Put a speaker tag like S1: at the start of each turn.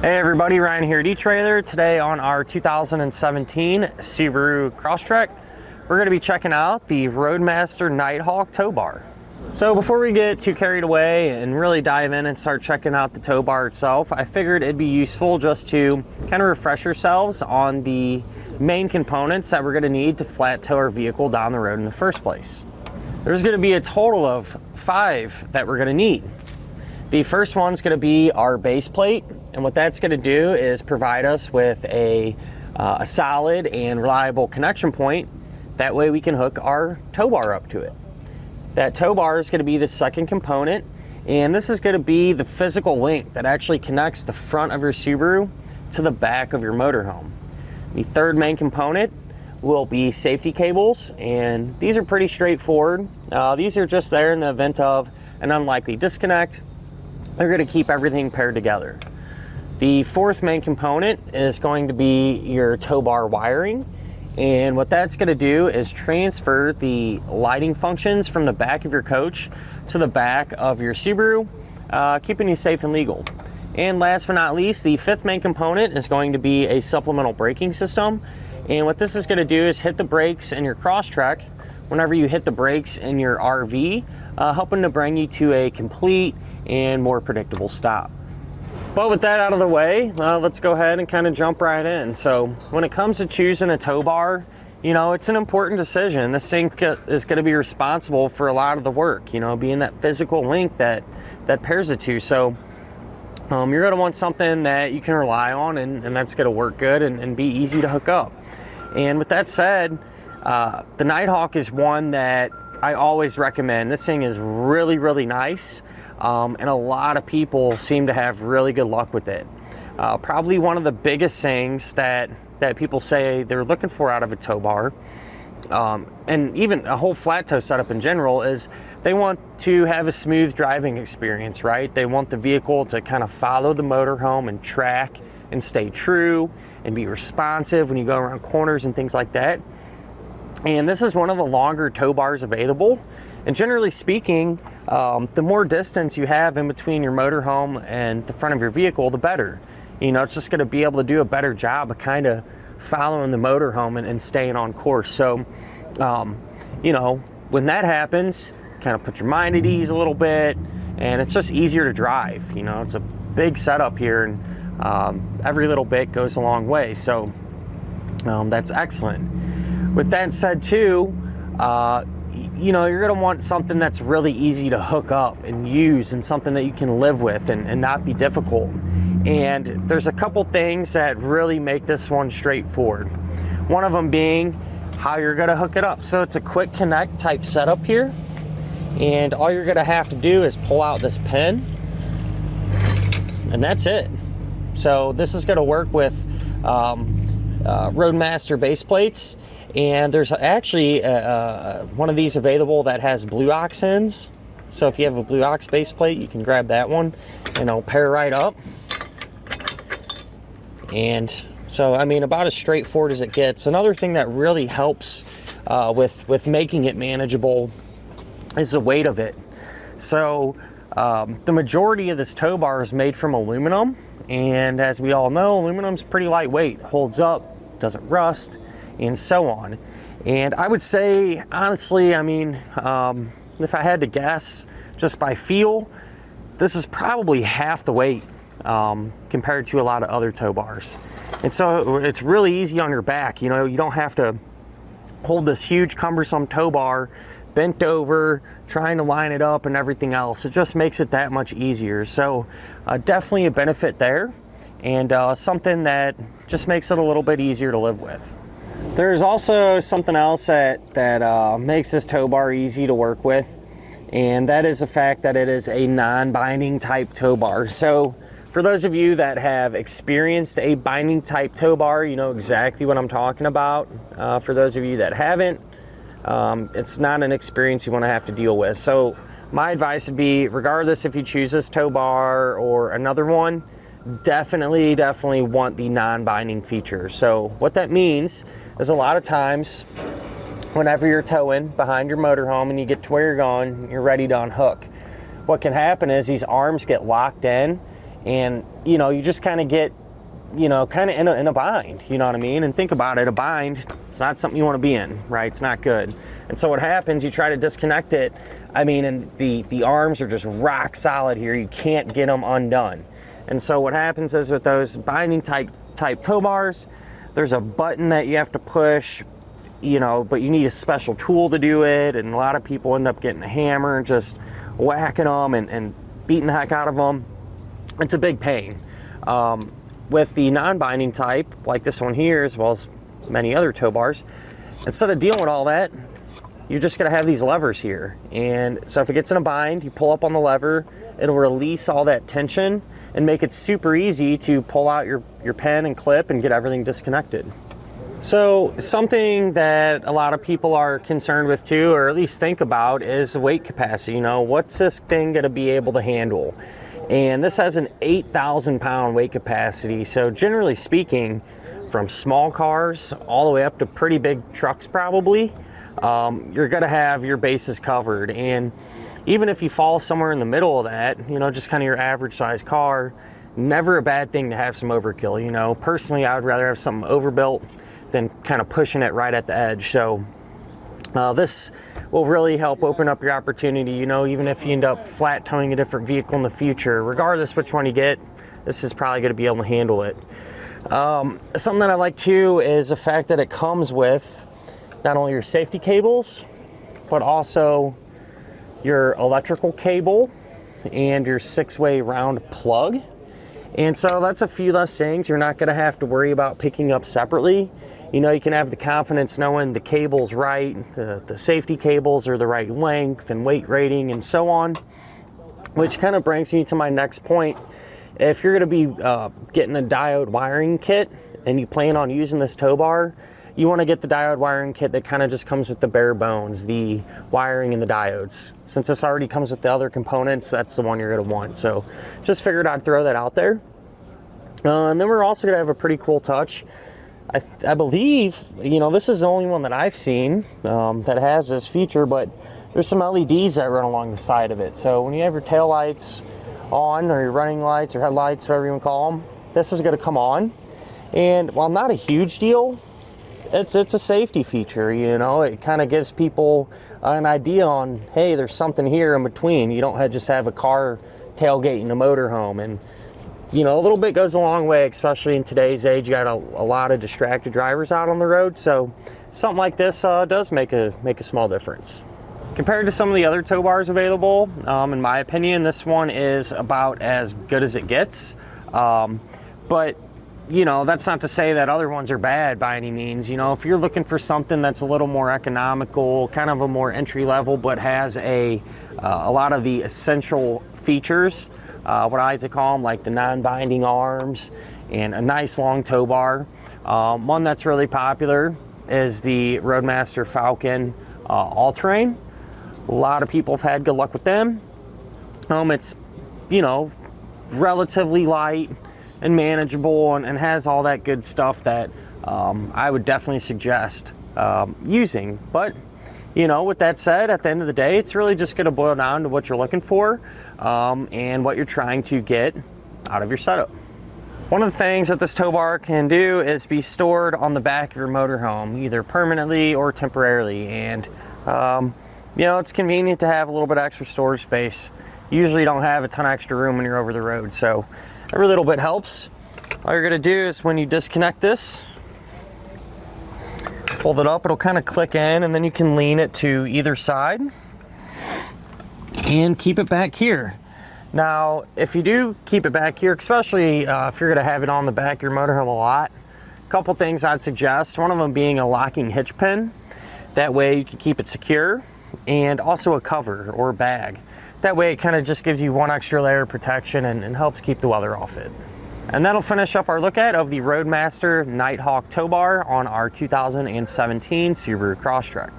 S1: Hey everybody, Ryan here at eTrailer. Today on our 2017 Subaru Crosstrek, we're going to be checking out the Roadmaster Nighthawk Tow Bar. So before we get too carried away and really dive in and start checking out the tow bar itself, I figured it'd be useful just to kind of refresh yourselves on the main components that we're going to need to flat tow our vehicle down the road in the first place. There's going to be a total of 5 that we're going to need. The first one's going to be our base plate, and what that's going to do is provide us with a solid and reliable connection point. That way we can hook our tow bar up to it. That tow bar is going to be the second component, and this is going to be the physical link that actually connects the front of your Subaru to the back of your motorhome. The third main component will be safety cables, and these are pretty straightforward. These are just there in the event of an unlikely disconnect. They're going to keep everything paired together. The fourth main component is going to be your tow bar wiring, and what that's going to do is transfer the lighting functions from the back of your coach to the back of your Subaru, keeping you safe and legal. And last but not least, the fifth main component is going to be a supplemental braking system, and what this is going to do is hit the brakes in your Crosstrek whenever you hit the brakes in your RV, helping to bring you to a complete and more predictable stop. But with that out of the way, let's go ahead and kind of jump right in. So when it comes to choosing a tow bar, you know, it's an important decision. This thing is going to be responsible for a lot of the work, you know, being that physical link that pairs the two. So you're going to want something that you can rely on and that's going to work good and be easy to hook up. And with that said, the Nighthawk is one that I always recommend. This thing is really, really nice. And a lot of people seem to have really good luck with it. Probably one of the biggest things that people say they're looking for out of a tow bar, and even a whole flat tow setup in general, is they want to have a smooth driving experience, right? They want the vehicle to kind of follow the motorhome and track and stay true and be responsive when you go around corners and things like that. And this is one of the longer tow bars available. And generally speaking, the more distance you have in between your motorhome and the front of your vehicle, the better. You know, it's just going to be able to do a better job of kind of following the motorhome and staying on course. So, you know, when that happens, kind of put your mind at ease a little bit, and it's just easier to drive. You know, it's a big setup here, and every little bit goes a long way. So that's excellent. With that said, too, you know, you're going to want something that's really easy to hook up and use, and something that you can live with and not be difficult. And there's a couple things that really make this one straightforward. One of them being how you're going to hook it up. So it's a quick connect type setup here, and all you're going to have to do is pull out this pin, and that's it. So this is going to work with Roadmaster base plates, and there's actually one of these available that has blue ox ends. So if you have a blue ox base plate, you can grab that one and it'll pair right up. And so, I mean, about as straightforward as it gets. Another thing that really helps with making it manageable is the weight of it. So the majority of this tow bar is made from aluminum, and as we all know, aluminum's pretty lightweight, holds up, doesn't rust, and so on. And I would say, honestly, I mean, if I had to guess just by feel, this is probably half the weight compared to a lot of other tow bars. And so it's really easy on your back. You know, you don't have to hold this huge cumbersome tow bar bent over trying to line it up and everything else. It just makes it that much easier. So definitely a benefit there, and something that just makes it a little bit easier to live with. There's also something else that makes this tow bar easy to work with, and that is the fact that it is a non-binding type tow bar. So for those of you that have experienced a binding type tow bar, you know exactly what I'm talking about. For those of you that haven't, it's not an experience you want to have to deal with. So my advice would be, regardless if you choose this tow bar or another one, definitely want the non-binding feature. So what that means is, a lot of times whenever you're towing behind your motorhome and you get to where you're going, you're ready to unhook. What can happen is these arms get locked in and you know, you just kind of get, you know, kind of in a bind, you know what I mean? And think about it, a bind, it's not something you want to be in, right? It's not good. And so what happens, you try to disconnect it, I mean, and the arms are just rock solid here, you can't get them undone. And so what happens is with those binding type tow bars, there's a button that you have to push, you know, but you need a special tool to do it, and a lot of people end up getting a hammer and just whacking them and beating the heck out of them. It's a big pain. With the non-binding type, like this one here, as well as many other tow bars, instead of dealing with all that, you're just gonna have these levers here. And so if it gets in a bind, you pull up on the lever, it'll release all that tension and make it super easy to pull out your pen and clip and get everything disconnected. So something that a lot of people are concerned with too, or at least think about, is the weight capacity. You know, what's this thing gonna be able to handle? And this has an 8,000 pound weight capacity. So generally speaking, from small cars all the way up to pretty big trucks probably, you're gonna have your bases covered. And even if you fall somewhere in the middle of that, you know, just kind of your average size car, never a bad thing to have some overkill. You know, personally, I would rather have something overbuilt than kind of pushing it right at the edge. So this will really help open up your opportunity, you know, even if you end up flat towing a different vehicle in the future, regardless which one you get, this is probably going to be able to handle it. Something that I like too is the fact that it comes with not only your safety cables, but also your electrical cable and your 6-way round plug. And so that's a few less things you're not going to have to worry about picking up separately. You know, you can have the confidence knowing the cable's right, the safety cables are the right length and weight rating and so on, which kind of brings me to my next point. If you're going to be getting a diode wiring kit and you plan on using this tow bar, you want to get the diode wiring kit that kind of just comes with the bare bones, the wiring and the diodes. Since this already comes with the other components, that's the one you're going to want. So just figured I'd throw that out there. And then we're also going to have a pretty cool touch. I believe, you know, this is the only one that I've seen that has this feature, but there's some LEDs that run along the side of it. So when you have your tail lights on, or your running lights or headlights, whatever you want to call them, this is going to come on. And while not a huge deal, it's a safety feature. You know, it kind of gives people an idea on, hey, there's something here in between. You don't just have a car tailgating a motorhome. And you know, a little bit goes a long way, especially in today's age. You got a lot of distracted drivers out on the road, so something like this does make a small difference. Compared to some of the other tow bars available, in my opinion, this one is about as good as it gets. But you know, that's not to say that other ones are bad by any means. You know, if you're looking for something that's a little more economical, kind of a more entry level, but has a lot of the essential features, what I like to call them, like the non-binding arms and a nice long tow bar. One that's really popular is the Roadmaster Falcon all-terrain. A lot of people have had good luck with them. It's, you know, relatively light and manageable and has all that good stuff that I would definitely suggest using. But you know, with that said, at the end of the day, it's really just going to boil down to what you're looking for and what you're trying to get out of your setup. One of the things that this tow bar can do is be stored on the back of your motorhome, either permanently or temporarily. And you know, it's convenient to have a little bit of extra storage space. Usually you don't have a ton of extra room when you're over the road, so every little bit helps. All you're going to do is when you disconnect this, fold it up, it'll kind of click in, and then you can lean it to either side and keep it back here. Now, if you do keep it back here, especially if you're gonna have it on the back of your motorhome a lot, a couple things I'd suggest, one of them being a locking hitch pin. That way you can keep it secure, and also a cover or a bag. That way it kind of just gives you one extra layer of protection and helps keep the weather off it. And that'll finish up our look at of the Roadmaster Nighthawk Tow Bar on our 2017 Subaru Crosstrek.